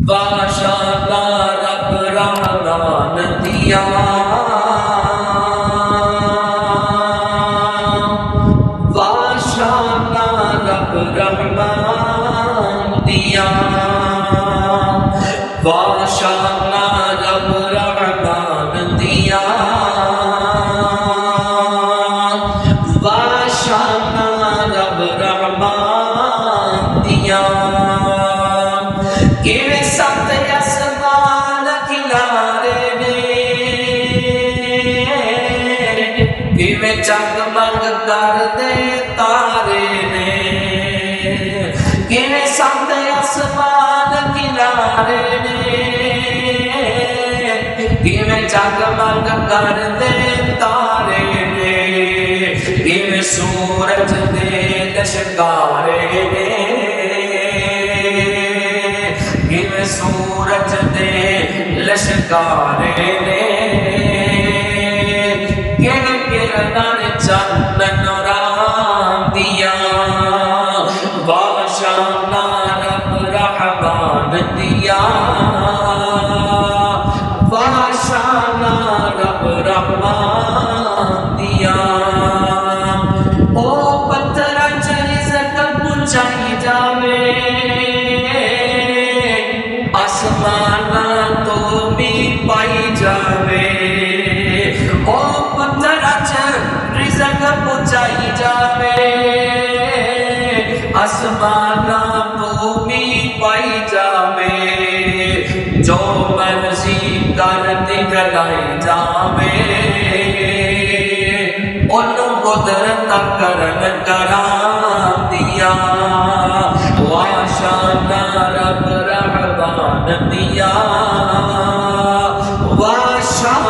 बादशाह रब रहमान दिया, बादशाह रब रहमान दिया, बादशाह रब रहमान दिया, बादशाह रब रहमान दिया। किवें सत आसमान किनारे ने, किवें जगमग करदे तारे ने, किवें सत आसमान किनारे ने, किवें जगमग करदे तारे ने, किवें सूरज दे लश्कारे ने, किवें सूरज दे लश्कारे ने, किवें किरणां ने चानन राम दिया, बादशाह रब रहमान दिया, बादशाह रब रहमान दिया। ओ पत्थरां च रिज़्क़ पहुंचाई जावे, आसमाना तो भी पाई जावे, ओ पत्थरां च रिज़्क़ पहुंचाई जावे, आसमाना तो भी पाई जावे, जो मर्जी कर दिखलाई जावे, ओनू कुदरत करन कराम दिया, बादशाह रब रहमान दिया, बादशाह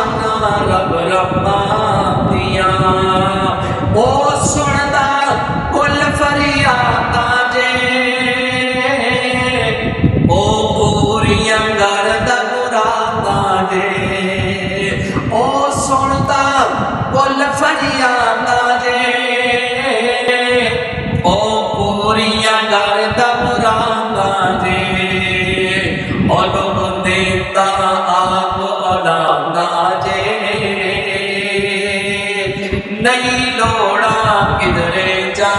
रब रहमान दिया। ओ सुनदा कुल फरियादां जे, ओ पूरियां करदा मुरादां जे, ओ सुनदा कुल फरियादां जे, ओ पूरियां करदा मुरादां जे, ओ लोग देता आप औलादां जे, नहीं लोड़ा किधरे जा